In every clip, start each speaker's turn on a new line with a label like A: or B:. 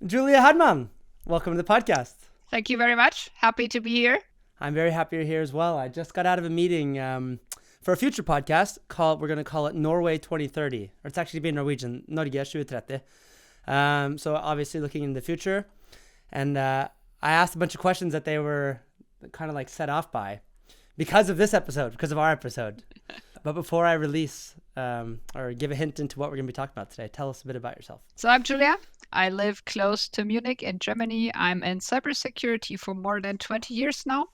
A: Julia Hartmann, welcome to the podcast.
B: Thank you very much. Happy to be here.
A: I'm very happy you're here as well. I just got out of a meeting for a future podcast we're going to call it Norway 2030. Or it's actually been Norwegian, Norge 2030. So obviously looking in the future. And I asked a bunch of questions that they were kind of like set off by because of this episode, because of our episode. But before I release or give a hint into what we're going to be talking about today, tell us a bit about yourself.
B: So I'm Julia. I live close to Munich in Germany. I'm in cybersecurity for more than 20 years now.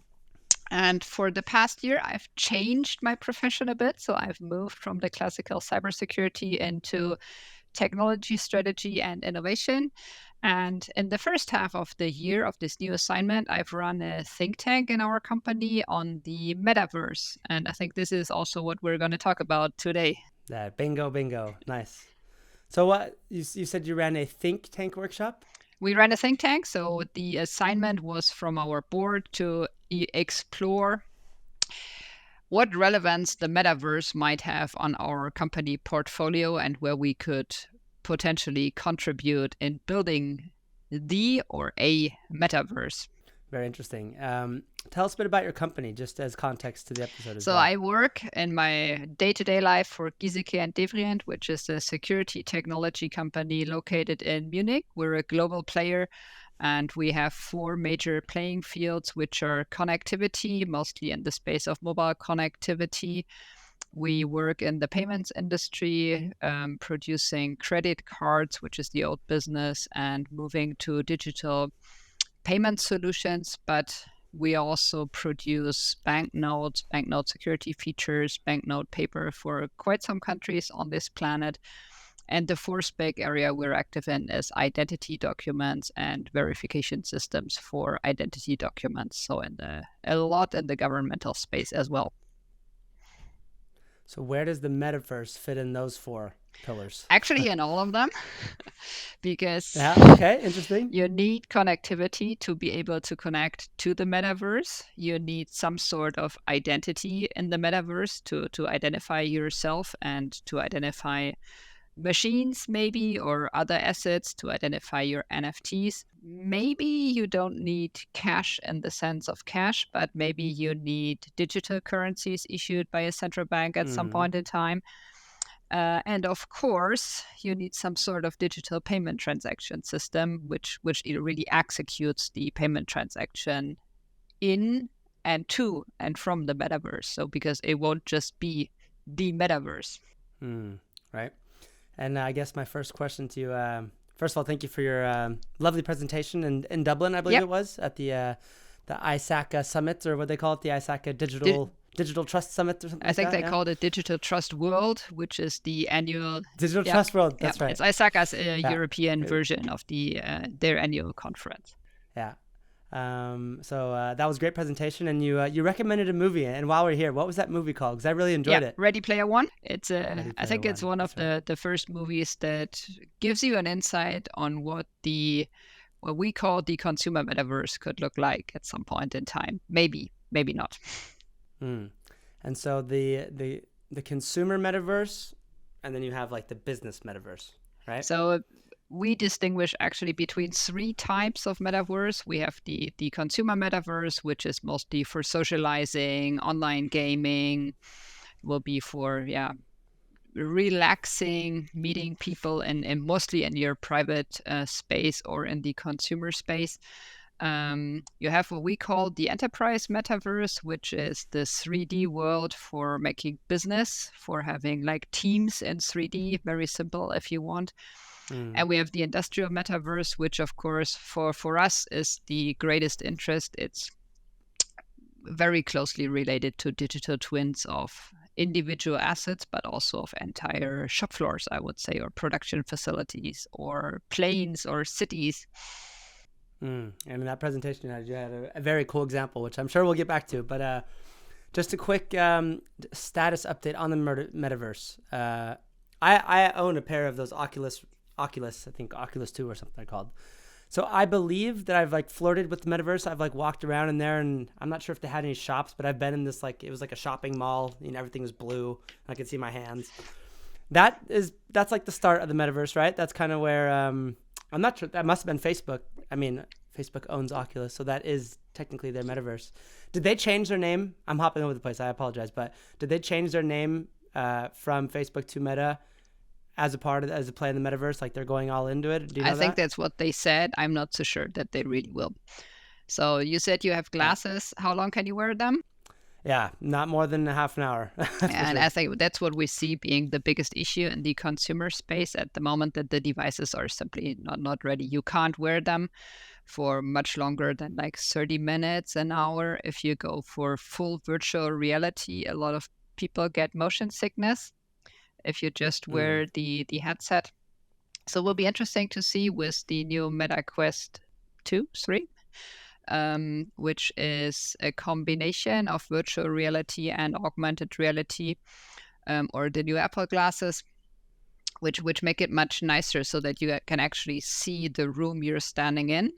B: And for the past year, I've changed my profession a bit. So I've moved from the classical cybersecurity into technology strategy and innovation. And in the first half of the year of this new assignment, I've run a think tank in our company on the metaverse. And I think this is also what we're going to talk about today.
A: Bingo. Nice. So what you said you ran a think tank workshop?
B: We ran a think tank. So the assignment was from our board to explore what relevance the metaverse might have on our company portfolio and where we could potentially contribute in building the or a metaverse.
A: Very interesting. Tell us a bit about your company, just as context to the episode as
B: So
A: well.
B: I work in my day-to-day life for Giesecke+Devrient, which is a security technology company located in Munich. We're a global player, and we have 4 major playing fields, which are connectivity, mostly in the space of mobile connectivity. We work in the payments industry, producing credit cards, which is the old business, and moving to digital payment solutions. But we also produce banknote security features, banknote paper for quite some countries on this planet. And the 4th big area we're active in is identity documents and verification systems for identity documents. So a lot in the governmental space as well.
A: So where does the metaverse fit in those 4 pillars?
B: Actually, in all of them, because
A: Interesting.
B: You need connectivity to be able to connect to the metaverse. You need some sort of identity in the metaverse to identify yourself and to identify machines maybe or other assets, to identify your NFTs. Maybe you don't need cash in the sense of cash, but maybe you need digital currencies issued by a central bank at some point in time. And of course, you need some sort of digital payment transaction system, which really executes the payment transaction in and to and from the metaverse. So because it won't just be the metaverse.
A: Right. And I guess my first question to you, first of all, thank you for your lovely presentation in Dublin, I believe it was, at the Giesecke Summit, or what they call it, the Giesecke Digital Trust Summit or something
B: I think
A: like that,
B: they called it Digital Trust World, which is the annual
A: Digital Trust World. That's right.
B: It's Giesecke's European version of their annual conference.
A: Yeah. So that was a great presentation, and you recommended a movie. And while we're here, what was that movie called? Because I really enjoyed it.
B: Ready Player One. I think it's one of the first movies that gives you an insight on what we call the consumer metaverse could look like at some point in time. Maybe not.
A: And so the consumer metaverse, and then you have like the business metaverse, right?
B: So we distinguish actually between 3 types of metaverse. We have the consumer metaverse, which is mostly for socializing, online gaming, will be for relaxing, meeting people and mostly in your private space or in the consumer space. You have what we call the enterprise metaverse, which is the 3D world for making business, for having like teams in 3D, very simple if you want. And we have the industrial metaverse, which of course for us is the greatest interest. It's very closely related to digital twins of individual assets, but also of entire shop floors, I would say, or production facilities or planes or cities.
A: And in that presentation you had a very cool example, which I'm sure we'll get back to. But just a quick status update on the metaverse. I own a pair of those Oculus, I think Oculus 2 or something they're called. So I believe that I've like flirted with the metaverse. I've like walked around in there, and I'm not sure if they had any shops, but I've been in this like, it was like a shopping mall. You know, everything was blue. I could see my hands. That's like the start of the metaverse, right? That's kind of where I'm not sure. That must have been Facebook. I mean, Facebook owns Oculus, so that is technically their metaverse. Did they change their name? I'm hopping over the place. I apologize, but did they change their name from Facebook to Meta as a play in the metaverse? Like they're going all into it. Do you know
B: I think
A: that?
B: that's what they said. I'm not so sure that they really will. So you said you have
A: Yeah.
B: glasses. How long can you wear them?
A: Yeah, not more than a half an hour.
B: And
A: sure.
B: I think that's what we see being the biggest issue in the consumer space at the moment, that the devices are simply not ready. You can't wear them for much longer than like 30 minutes, an hour. If you go for full virtual reality, a lot of people get motion sickness if you just
A: Mm.
B: wear the headset. So it will be interesting to see with the new Meta Quest 2, 3, which is a combination of virtual reality and augmented reality, or the new Apple glasses, which make it much nicer so that you can actually see the room you're standing in.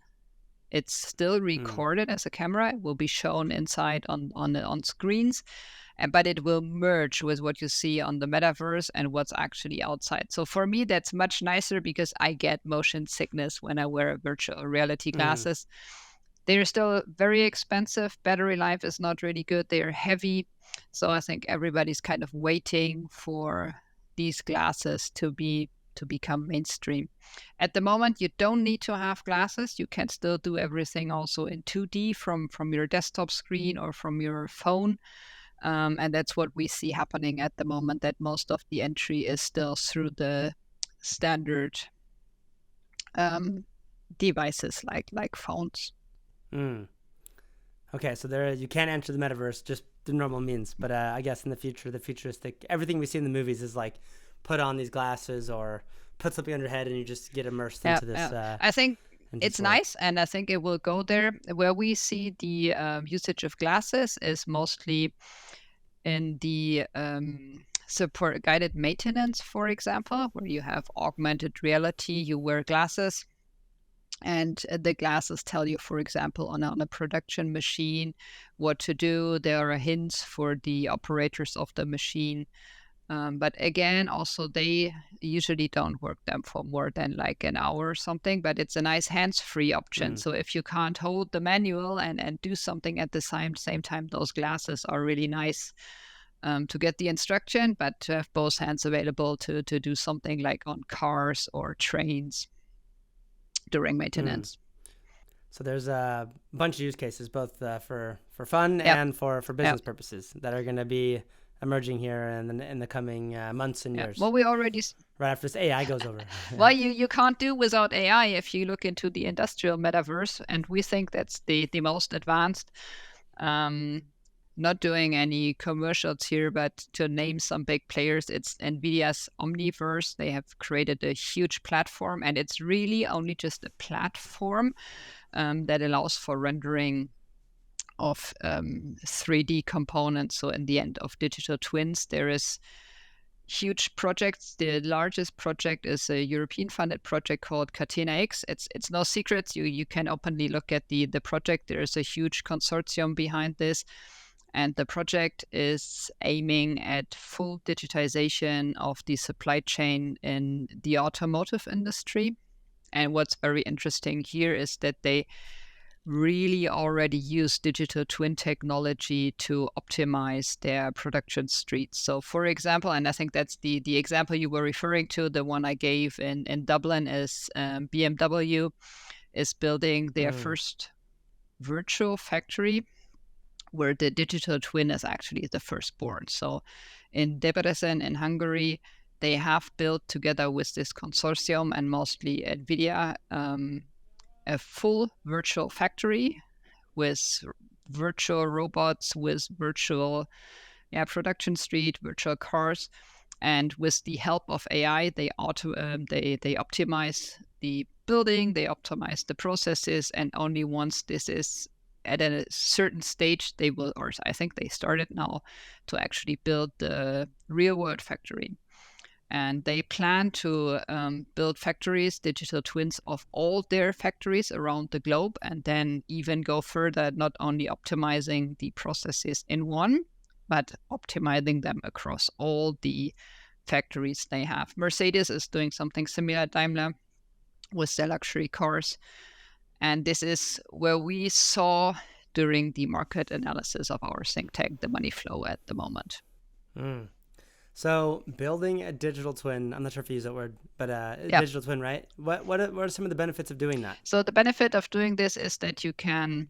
B: It's still
A: Mm.
B: recorded as a camera. It will be shown inside on screens, but it will merge with what you see on the metaverse and what's actually outside. So for me, that's much nicer because I get motion sickness when I wear virtual reality
A: Mm.
B: glasses. They're still very expensive. Battery life is not really good. They are heavy. So I think everybody's kind of waiting for these glasses to become mainstream. At the moment, you don't need to have glasses. You can still do everything also in 2D from your desktop screen or from your phone. And that's what we see happening at the moment, that most of the entry is still through the standard devices like phones.
A: Mm. Okay, so there you can't enter the metaverse just the normal means, but I guess in the future, the futuristic everything we see in the movies is like put on these glasses or put something on your head and you just get immersed
B: Yeah,
A: into this
B: yeah. I think
A: into
B: it's
A: this world.
B: nice, and I think it will go there. Where we see the usage of glasses is mostly in the support guided maintenance, for example, where you have augmented reality. You wear glasses, and the glasses tell you, for example, on a production machine, what to do. There are hints for the operators of the machine. But again, also they usually don't work them for more than like an hour or something, but it's a nice hands-free option.
A: Mm.
B: So if you can't hold the manual and do something at the same time, those glasses are really nice to get the instruction, but to have both hands available to do something like on cars or trains during
A: Mm.
B: maintenance.
A: So there's a bunch of use cases, both for fun
B: Yep.
A: and for
B: Yep.
A: business purposes, that are going to be emerging here in the coming months and
B: Yeah.
A: years.
B: Well, we already
A: Right after this AI goes over.
B: well, you can't do without AI if you look into the industrial metaverse, and we think that's the most advanced. Um, Not doing any commercials here, but to name some big players, it's NVIDIA's Omniverse. They have created a huge platform, and it's really only just a platform that allows for rendering of 3D components. So in the end of digital twins, there is huge projects. The largest project is a European funded project called Catena X. It's no secret. You can openly look at the project. There is a huge consortium behind this. And the project is aiming at full digitization of the supply chain in the automotive industry. And what's very interesting here is that they really already use digital twin technology to optimize their production streets. So, for example, and I think that's the example you were referring to, the one I gave in Dublin, is BMW is building their
A: Mm.
B: first virtual factory where the digital twin is actually the firstborn. So, in Debrecen in Hungary, they have built together with this consortium and mostly NVIDIA a full virtual factory with virtual robots, with virtual production street, virtual cars, and with the help of AI, they optimize the building, they optimize the processes, and only once this is at a certain stage, they will, or I think they started now, to actually build the real world factory. And they plan to build factories, digital twins of all their factories around the globe, and then even go further, not only optimizing the processes in one, but optimizing them across all the factories they have. Mercedes is doing something similar, Daimler, with their luxury cars. And this is where we saw during the market analysis of our think tank the money flow at the moment.
A: Mm. So building a digital twin, I'm not sure if you use that word, but a
B: Yeah.
A: digital twin, right? What are some of the benefits of doing that?
B: So the benefit of doing this is that you can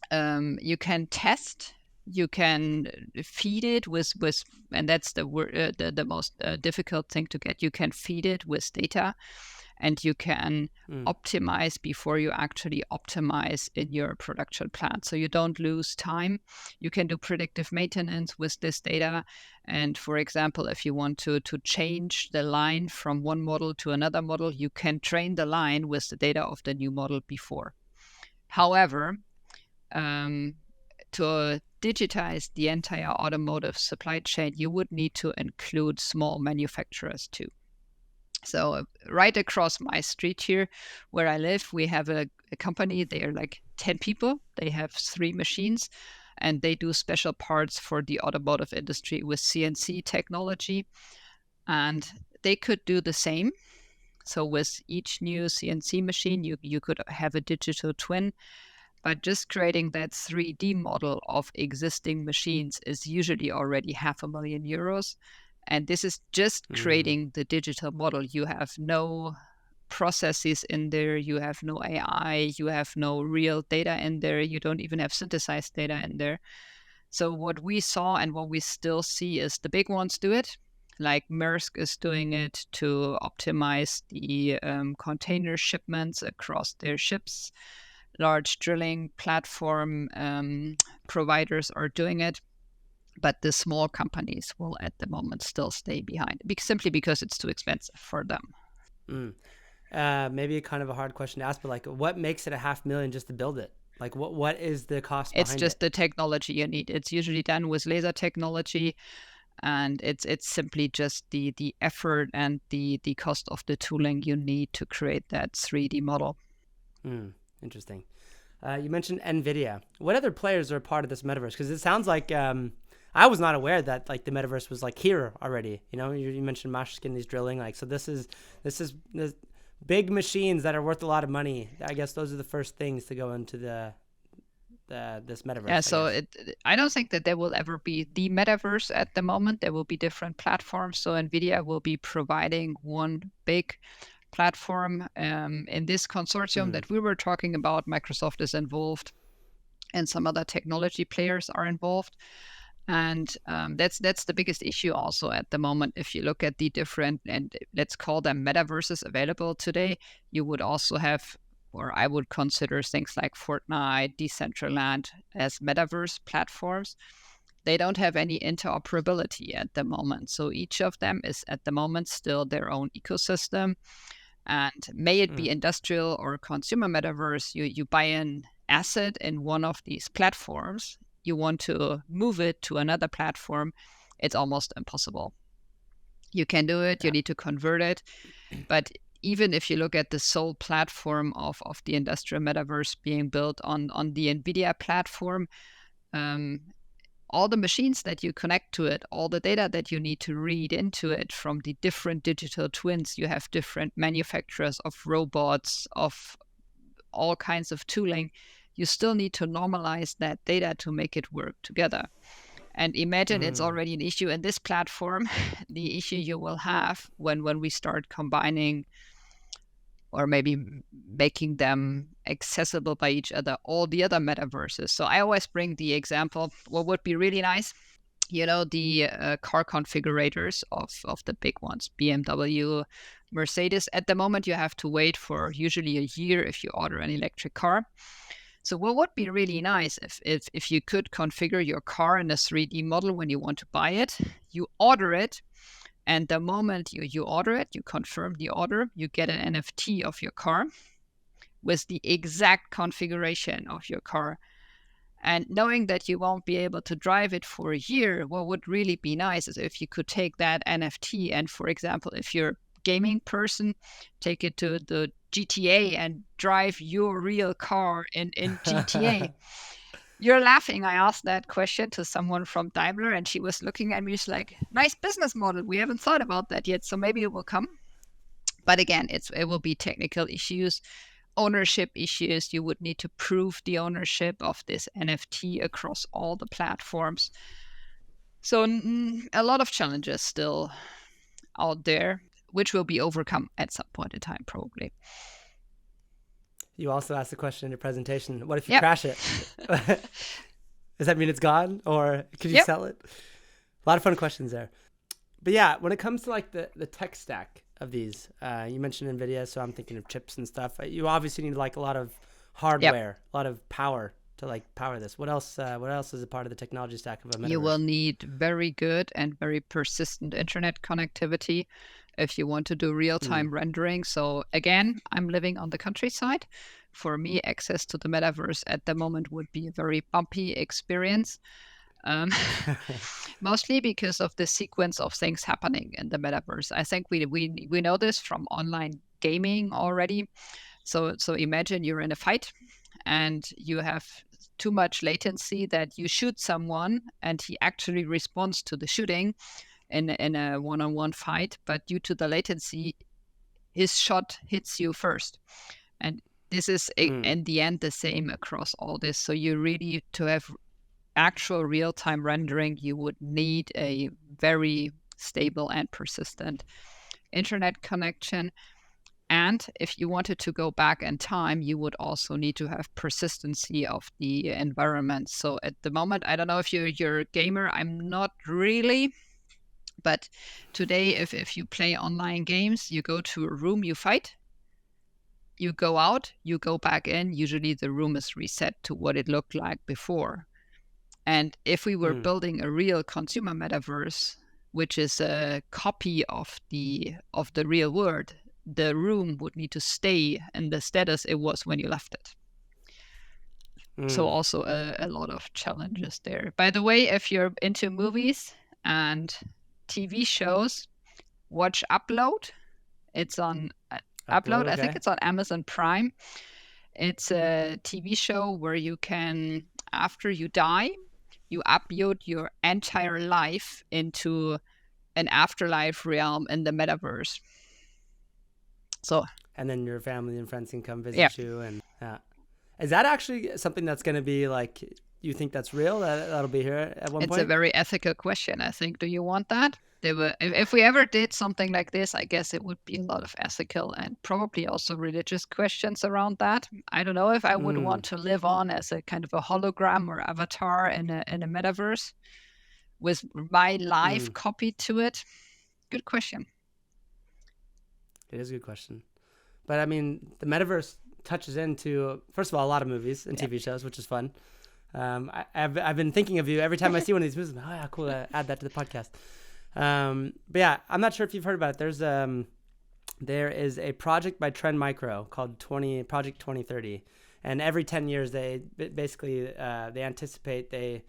B: test, you can feed it with, and that's the most difficult thing to get. You can feed it with data, and you can optimize before you actually optimize in your production plant. So you don't lose time. You can do predictive maintenance with this data. And for example, if you want to change the line from one model to another model, you can train the line with the data of the new model before. However, to digitize the entire automotive supply chain, you would need to include small manufacturers too. So right across my street here, where I live, we have a company. They are like 10 people. They have 3 machines, and they do special parts for the automotive industry with CNC technology. And they could do the same. So with each new CNC machine, you could have a digital twin. But just creating that 3D model of existing machines is usually already €500,000. And this is just creating the digital model. You have no processes in there. You have no AI. You have no real data in there. You don't even have synthesized data in there. So what we saw and what we still see is the big ones do it. Like Maersk is doing it to optimize the container shipments across their ships. Large drilling platform providers are doing it. But the small companies will at the moment still stay behind, simply because it's too expensive for them.
A: Maybe kind of a hard question to ask, but like, what makes it $500,000 just to build it? Like, what is the cost
B: It's
A: behind
B: just
A: it?
B: the technology you need. It's usually done with laser technology, and it's simply just the effort and the cost of the tooling you need to create that 3D model.
A: Interesting. You mentioned NVIDIA. What other players are a part of this metaverse? Because it sounds like I was not aware that like the metaverse was like here already. You know, you mentioned Mashkin, these drilling. Like, so this is this big machines that are worth a lot of money. I guess those are the first things to go into this metaverse.
B: Yeah, so I don't think that there will ever be the metaverse at the moment. There will be different platforms. So NVIDIA will be providing one big platform. In this consortium that we were talking about, Microsoft is involved, and some other technology players are involved. And that's the biggest issue also at the moment. If you look at the different, and let's call them metaverses available today, you would also have, or I would consider things like Fortnite, Decentraland as metaverse platforms. They don't have any interoperability at the moment. So each of them is at the moment still their own ecosystem. And may it be industrial or consumer metaverse, you buy an asset in one of these platforms, you want to move it to another platform, it's almost impossible. You can do it, you need to convert it. But even if you look at the sole platform of the industrial metaverse being built on the NVIDIA platform, all the machines that you connect to it, all the data that you need to read into it from the different digital twins, you have different manufacturers of robots, of all kinds of tooling. You still need to normalize that data to make it work together. And imagine it's already an issue in this platform, the issue you will have when we start combining or maybe making them accessible by each other, all the other metaverses. So I always bring the example, what would be really nice, you know, the car configurators of the big ones, BMW, Mercedes. At the moment, you have to wait for usually a year if you order an electric car. So what would be really nice if you could configure your car in a 3D model when you want to buy it, you order it, and the moment you order it, you confirm the order, you get an NFT of your car with the exact configuration of your car. And knowing that you won't be able to drive it for a year, what would really be nice is if you could take that NFT and, for example, if you're a gaming person, take it to the GTA and drive your real car in GTA. You're laughing. I asked that question to someone from Daimler, and she was looking at me just like, nice business model. We haven't thought about that yet, so maybe it will come. But again, it will be technical issues, ownership issues. You would need to prove the ownership of this NFT across all the platforms. So a lot of challenges still out there, which will be overcome at some point in time, probably.
A: You also asked the question in your presentation, what if you
B: Yep.
A: crash it? Does that mean it's gone, or could you sell it? A lot of fun questions there. But yeah, when it comes to like the tech stack of these, you mentioned NVIDIA, so I'm thinking of chips and stuff. You obviously need like a lot of hardware, a lot of power to like power this. What else is a part of the technology stack of a metaverse?
B: You will need very good and very persistent internet connectivity if you want to do real-time rendering. So again, I'm living on the countryside. For me, access to the metaverse at the moment would be a very bumpy experience. Mostly because of the sequence of things happening in the metaverse. I think we know this from online gaming already. So imagine you're in a fight and you have too much latency that you shoot someone and he actually responds to the shooting in a one-on-one fight, but due to the latency, his shot hits you first. And this is in the end the same across all this. So you really, to have actual real-time rendering, you would need a very stable and persistent internet connection. And if you wanted to go back in time, you would also need to have persistency of the environment. So at the moment, I don't know if you're a gamer. I'm not really. But today, if you play online games, you go to a room, you fight, you go out, you go back in. Usually the room is reset to what it looked like before. And if we were building a real consumer metaverse, which is a copy of the real world, the room would need to stay in the status it was when you left it. So also a lot of challenges there. By the way, if you're into movies and TV shows, watch Upload. It's on Upload. Okay. I think it's on Amazon Prime. It's a TV show where you can, after you die, you upload your entire life into an afterlife realm in the metaverse. So,
A: and then your family and friends can come visit you. And is that actually something that's going to be like, you think that's real? That'll be here at one point?
B: It's a very ethical question, I think. Do you want that? If we ever did something like this, I guess it would be a lot of ethical and probably also religious questions around that. I don't know if I would want to live on as a kind of a hologram or avatar in a metaverse with my life copied to it. Good question.
A: It is a good question. But I mean, the metaverse touches into, first of all, a lot of movies and TV shows, which is fun. I've been thinking of you every time I see one of these movies. Oh yeah, cool. Add that to the podcast. But yeah, I'm not sure if you've heard about it. There is a project by Trend Micro called Project 2030, and every 10 years they basically they anticipate they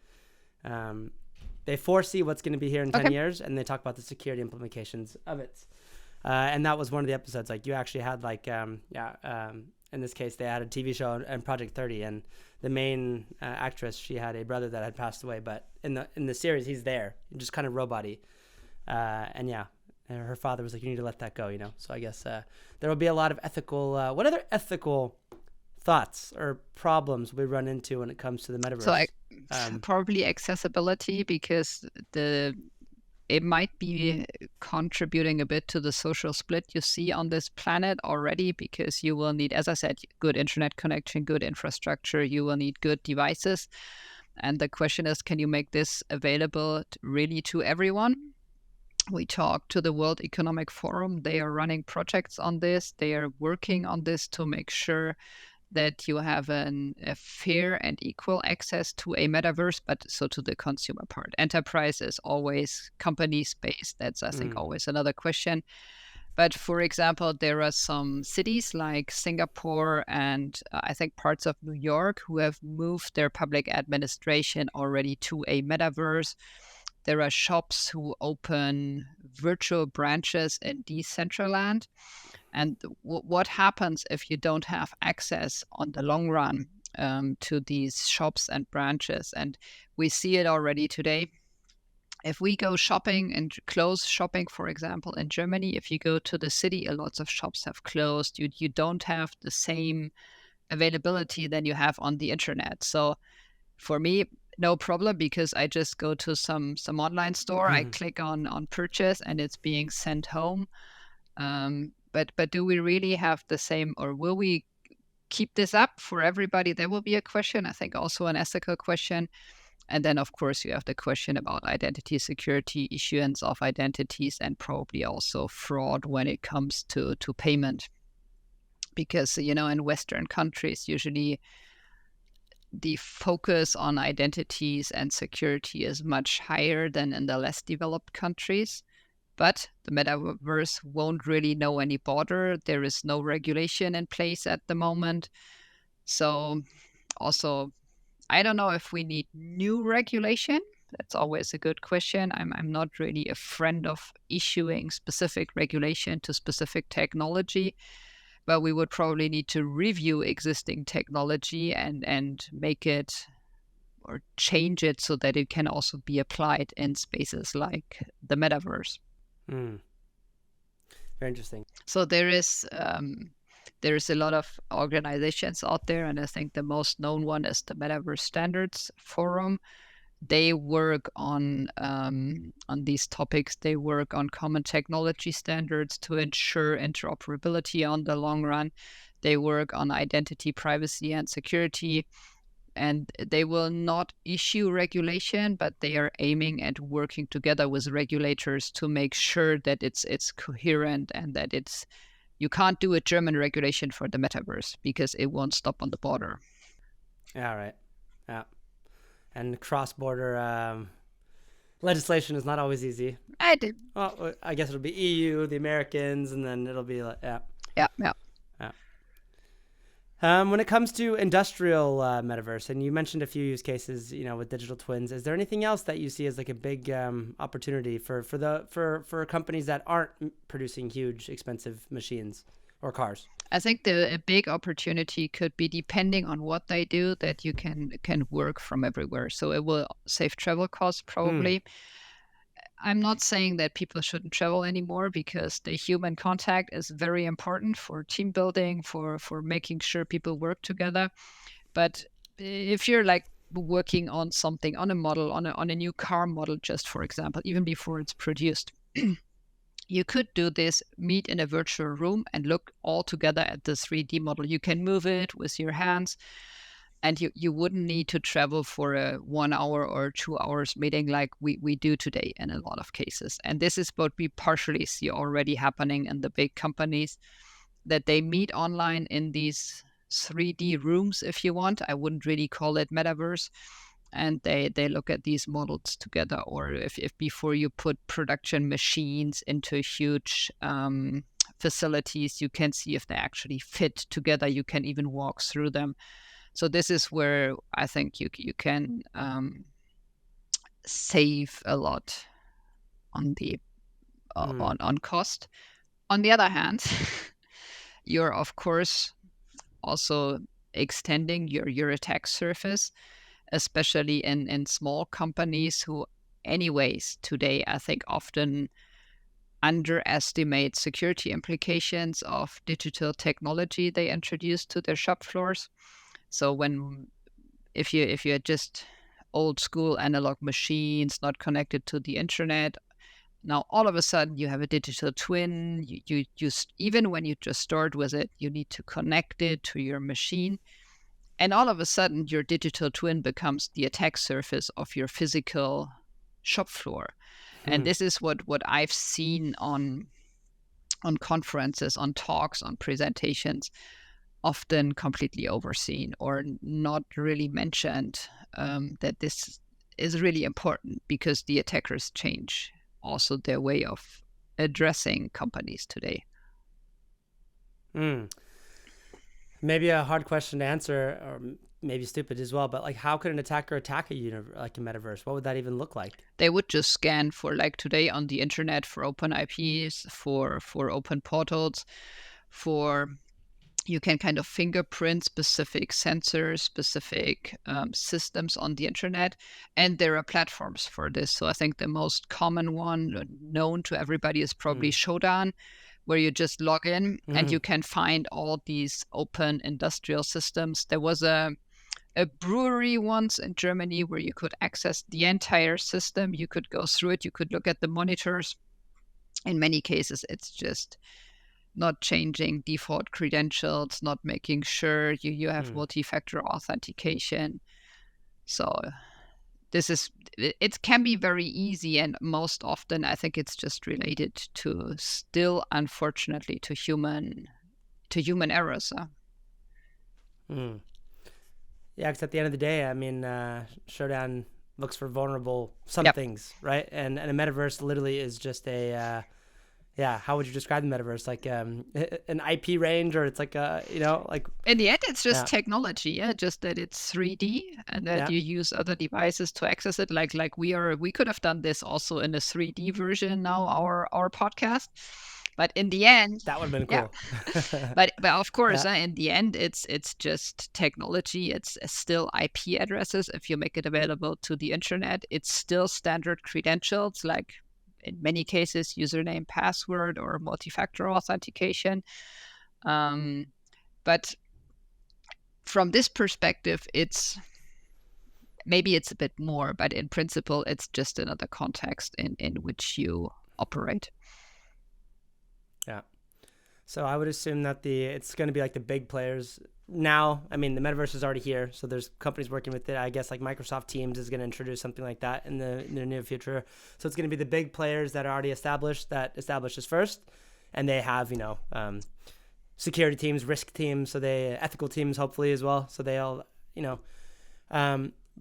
A: foresee what's going to be here in 10 years, and they talk about the security implications of it. And that was one of the episodes. Like you actually had like in this case they had a TV show and Project 30, and the main actress, she had a brother that had passed away, but in the series he's there, just kind of robot-y. And her father was like, you need to let that go, So I guess there will be a lot of ethical. What other ethical thoughts or problems we run into when it comes to the metaverse?
B: So probably accessibility, because it might be contributing a bit to the social split you see on this planet already, because you will need, as I said, good internet connection, good infrastructure. You will need good devices. And the question is, can you make this available really to everyone? We talked to the World Economic Forum. They are running projects on this. They are working on this to make sure that you have a fair and equal access to a metaverse, but so to the consumer part. Enterprise is always company-based. That's, I think, always another question. But for example, there are some cities like Singapore and I think parts of New York who have moved their public administration already to a metaverse. There are shops who open virtual branches in Decentraland. And what happens if you don't have access on the long run to these shops and branches? And we see it already today. If we go shopping and clothes shopping, for example, in Germany, if you go to the city, a lot of shops have closed. You don't have the same availability than you have on the internet. So for me, no problem, because I just go to some online store, I click on purchase, and it's being sent home. But do we really have the same, or will we keep this up for everybody? That will be a question, I think, also an ethical question. And then, of course, you have the question about identity security, issuance of identities, and probably also fraud when it comes to payment. Because, in Western countries, usually the focus on identities and security is much higher than in the less developed countries. But the metaverse won't really know any border. There is no regulation in place at the moment. So also, I don't know if we need new regulation. That's always a good question. I'm not really a friend of issuing specific regulation to specific technology, but we would probably need to review existing technology and make it or change it so that it can also be applied in spaces like the metaverse.
A: Very interesting.
B: So there is a lot of organizations out there, and I think the most known one is the Metaverse Standards Forum. They work on these topics. They work on common technology standards to ensure interoperability on the long run. They work on identity, privacy, and security. And they will not issue regulation, but they are aiming at working together with regulators to make sure that it's coherent, and that you can't do a German regulation for the metaverse because it won't stop on the border.
A: Yeah, right. Yeah. And cross-border legislation is not always easy. Well, I guess it'll be EU, the Americans, and then it'll be like, yeah. When it comes to industrial metaverse, and you mentioned a few use cases, with digital twins, is there anything else that you see as like a big opportunity for companies that aren't producing huge, expensive machines or cars?
B: I think a big opportunity could be, depending on what they do, that you can work from everywhere. So it will save travel costs probably. I'm not saying that people shouldn't travel anymore, because the human contact is very important for team building, for making sure people work together. But if you're like working on something, on a model, on a new car model, just for example, even before it's produced, you could do this, meet in a virtual room and look all together at the 3D model. You can move it with your hands, and you wouldn't need to travel for a 1 hour or 2 hours meeting like we do today in a lot of cases. And this is what we partially see already happening in the big companies, that they meet online in these 3D rooms, if you want. I wouldn't really call it metaverse. And they look at these models together. Or if before you put production machines into huge facilities, you can see if they actually fit together. You can even walk through them. So this is where I think you can save a lot on the on cost. On the other hand, you're of course also extending your attack surface, especially in small companies who, anyways, today I think often underestimate security implications of digital technology they introduce to their shop floors. So if you're just old school analog machines not connected to the internet, now all of a sudden you have a digital twin. You just, even when you just start with it, you need to connect it to your machine, and all of a sudden your digital twin becomes the attack surface of your physical shop floor. And this is what I've seen on conferences, on talks, on presentations, often completely overseen or not really mentioned, that this is really important, because the attackers change also their way of addressing companies today.
A: Maybe a hard question to answer, or maybe stupid as well, but like, how could an attacker attack a metaverse? What would that even look like?
B: They would just scan for, like today on the internet, for open IPs, for open portals, for You can kind of fingerprint specific sensors, specific systems on the internet, and there are platforms for this. So I think the most common one known to everybody is probably Shodan, where you just log in and you can find all these open industrial systems. There was a brewery once in Germany where you could access the entire system. You could go through it. You could look at the monitors. In many cases, it's just not changing default credentials, not making sure you have multi-factor authentication. So it can be very easy, and most often I think it's just related to still, unfortunately, to human errors.
A: Yeah, because at the end of the day, I mean, Showdown looks for vulnerable things, right? And a metaverse literally is just a how would you describe the metaverse? Like an IP range, or it's like like
B: in the end, it's just technology, just that it's 3D and that you use other devices to access it. Like we could have done this also in a 3D version now, our podcast. But in the end,
A: that would have been cool.
B: But of course, in the end, it's just technology. It's still IP addresses. If you make it available to the internet, it's still standard credentials, like in many cases, username, password, or multi-factor authentication. But from this perspective, maybe it's a bit more, but in principle, it's just another context in which you operate.
A: Yeah. So I would assume that it's going to be like the big players now. I mean, the metaverse is already here, so there's companies working with it. I guess like Microsoft Teams is going to introduce something like that in the near future. So it's going to be the big players that are already established that establishes first, and they have security teams, risk teams, so ethical teams hopefully as well. So they all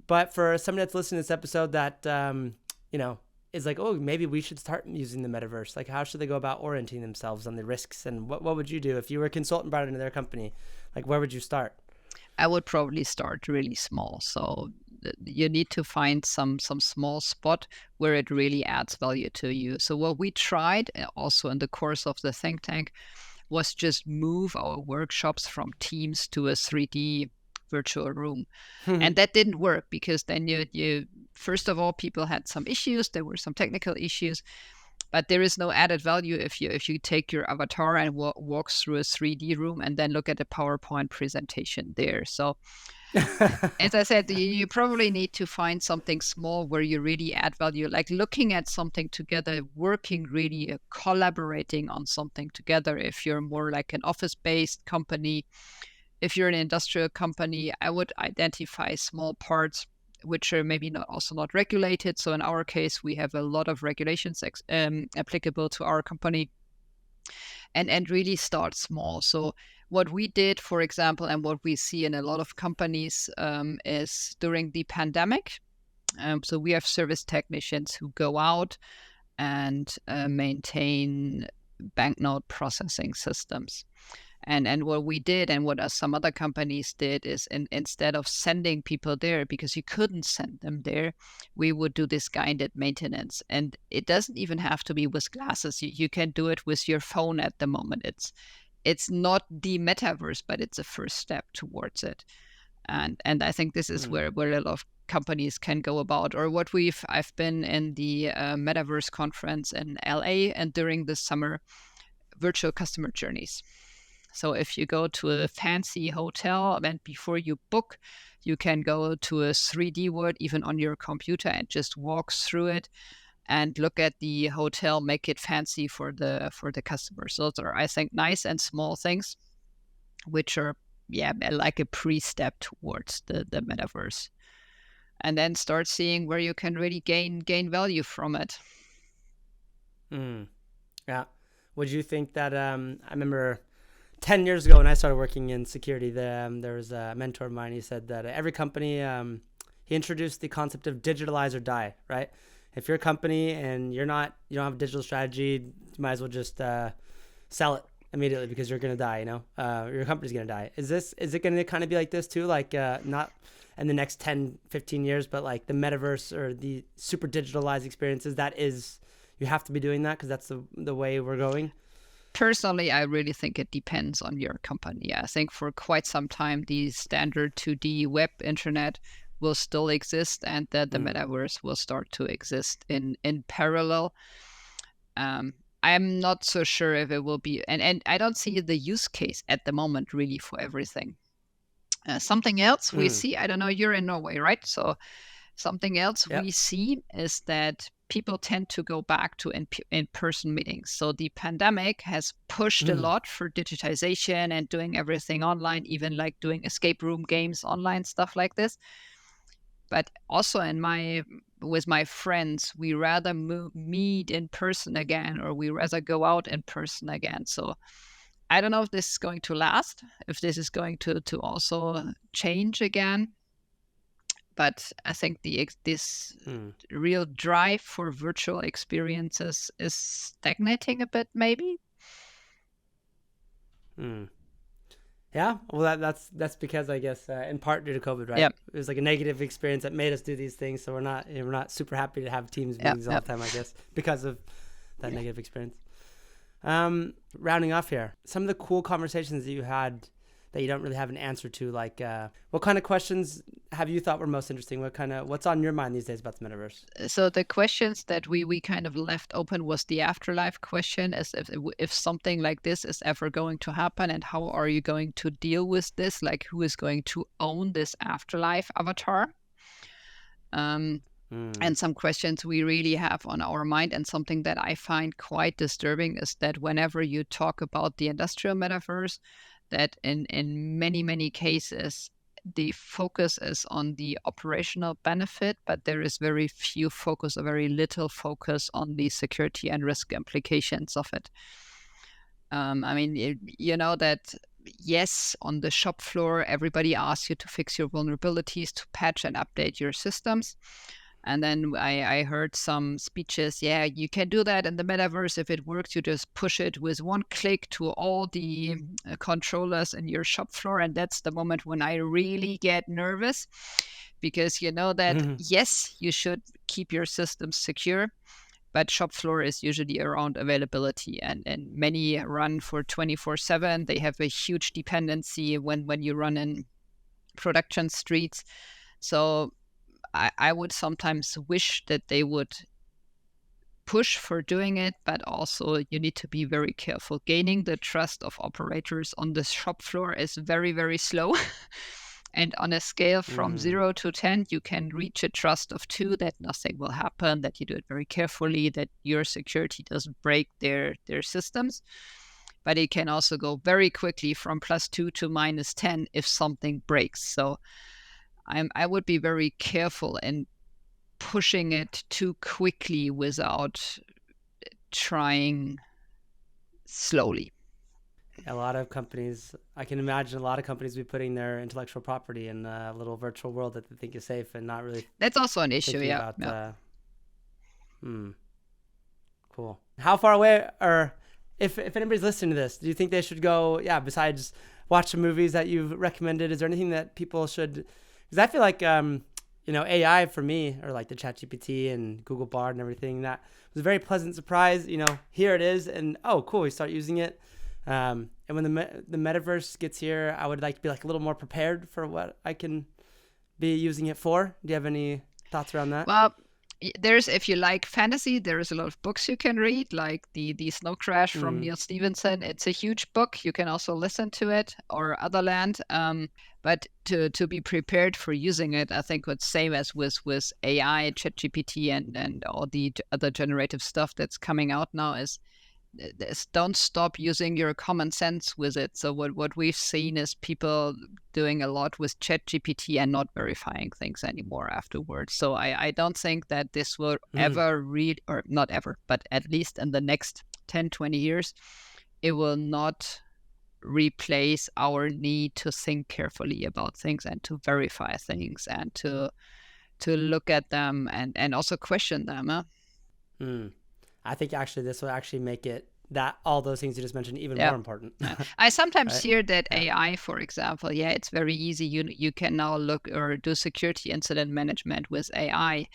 A: but for somebody that's listening to this episode that is like, oh, maybe we should start using the metaverse. Like, how should they go about orienting themselves on the risks? And what would you do if you were a consultant brought into their company? Like, where would you start?
B: I would probably start really small. So you need to find some small spot where it really adds value to you. So what we tried also in the course of the think tank was just move our workshops from Teams to a 3D virtual room. And that didn't work because then you first of all, people had some issues. There were some technical issues, but there is no added value if you take your avatar and walks through a 3D room and then look at a PowerPoint presentation there. So as I said, you probably need to find something small where you really add value, like looking at something together, working really, collaborating on something together. If you're more like an office-based company, if you're an industrial company, I would identify small parts which are maybe not regulated. So in our case, we have a lot of regulations applicable to our company, and really start small. So what we did, for example, and what we see in a lot of companies is during the pandemic. So we have service technicians who go out and maintain banknote processing systems. And what we did, and what some other companies did, is instead of sending people there, because you couldn't send them there, we would do this guided maintenance. And it doesn't even have to be with glasses. You can do it with your phone at the moment. It's not the metaverse, but it's a first step towards it. And I think this is where a lot of companies can go about. Or what I've been in the Metaverse conference in LA, and during the summer, virtual customer journeys. So if you go to a fancy hotel, and before you book, you can go to a 3D world, even on your computer, and just walk through it and look at the hotel, make it fancy for the customers. So those are, I think, nice and small things, which are like a pre-step towards the metaverse. And then start seeing where you can really gain value from it.
A: Yeah. Would you think that I remember 10 years ago when I started working in security, there was a mentor of mine. He said that every company, he introduced the concept of digitalize or die, right? If you're a company and you don't have a digital strategy, you might as well just sell it immediately, because you're going to die, your company's going to die. Is it going to kind of be like this too? Like not in the next 10, 15 years, but like the metaverse or the super digitalized experiences, you have to be doing that because that's the way we're going?
B: Personally, I really think it depends on your company. I think for quite some time, the standard 2D web internet will still exist, and that the metaverse will start to exist in parallel. I'm not so sure if it will be, and I don't see the use case at the moment really for everything. Something else we see, I don't know, you're in Norway, right? So something else we see is that people tend to go back to in-person meetings. So the pandemic has pushed a lot for digitization and doing everything online, even like doing escape room games online, stuff like this. But also with my friends, we rather meet in person again, or we rather go out in person again. So I don't know if this is going to last, if this is going to also change again. But I think this real drive for virtual experiences is stagnating a bit, maybe.
A: Yeah, well, that's because I guess in part due to COVID, right?
B: Yep.
A: It was like a negative experience that made us do these things, so we're not super happy to have Teams meetings all the time, I guess, because of that negative experience. Rounding off here, some of the cool conversations that you had that you don't really have an answer to, like what kind of questions have you thought were most interesting? What's on your mind these days about the metaverse?
B: So the questions that we kind of left open was the afterlife question, as if something like this is ever going to happen, and how are you going to deal with this? Like, who is going to own this afterlife avatar? And some questions we really have on our mind, and something that I find quite disturbing is that whenever you talk about the industrial metaverse, that in many cases, the focus is on the operational benefit, but there is very little focus on the security and risk implications of it. I mean, you know that, yes, on the shop floor, everybody asks you to fix your vulnerabilities, to patch and update your systems. And then I heard some speeches, yeah, you can do that in the metaverse. If it works, you just push it with one click to all the controllers in your shop floor. And that's the moment when I really get nervous, because you know that, yes, you should keep your systems secure, but shop floor is usually around availability, and many run for 24/7. They have a huge dependency when you run in production streets. So I would sometimes wish that they would push for doing it, but also you need to be very careful. Gaining the trust of operators on the shop floor is very, very slow. And on a scale from 0 to 10, you can reach a trust of 2, that nothing will happen, that you do it very carefully, that your security doesn't break their systems. But it can also go very quickly from +2 to -10 if something breaks. So I would be very careful in pushing it too quickly without trying slowly.
A: A lot of companies, I can imagine a lot of companies be putting their intellectual property in a little virtual world that they think is safe, and not really.
B: That's also an issue,
A: yeah. Cool. How far away, or if anybody's listening to this, do you think they should go, besides watch the movies that you've recommended, is there anything that people should, because I feel like, AI for me, or like the ChatGPT and Google Bard and everything, that was a very pleasant surprise. Here it is, and oh, cool, we start using it. And when the metaverse gets here, I would like to be like a little more prepared for what I can be using it for. Do you have any thoughts around that?
B: Well, if you like fantasy, there is a lot of books you can read, like the Snow Crash from Neil Stephenson. It's a huge book. You can also listen to it, or Otherland. But to be prepared for using it, I think what's same as with AI, ChatGPT, and all the other generative stuff that's coming out now is don't stop using your common sense with it. So what we've seen is people doing a lot with ChatGPT and not verifying things anymore afterwards. So I don't think that this will ever or not ever, but at least in the next 10, 20 years, it will not replace our need to think carefully about things and to verify things and to look at them and also question them.
A: I think actually this will actually make it, that all those things you just mentioned, even more important.
B: I sometimes hear that AI, for example, it's very easy. You can now look or do security incident management with AI.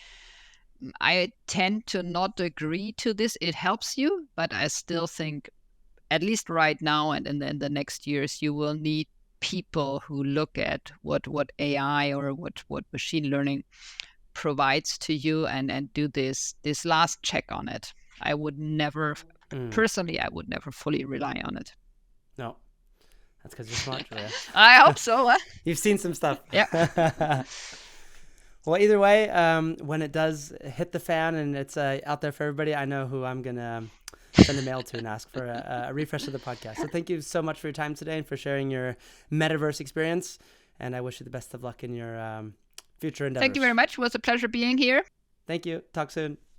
B: I tend to not agree to this. It helps you, but I still think at least right now and in the next years, you will need people who look at what AI or what machine learning provides to you and do this last check on it. I would never personally, I would never fully rely on it.
A: No, that's because you're smart, Julia.
B: I hope so.
A: You've seen some stuff.
B: Yeah.
A: Well, either way, when it does hit the fan and it's out there for everybody, I know who I'm gonna send a mail to and ask for a refresh of the podcast. So thank you so much for your time today and for sharing your metaverse experience. And I wish you the best of luck in your future endeavors.
B: Thank you very much. It was a pleasure being here.
A: Thank you. Talk soon.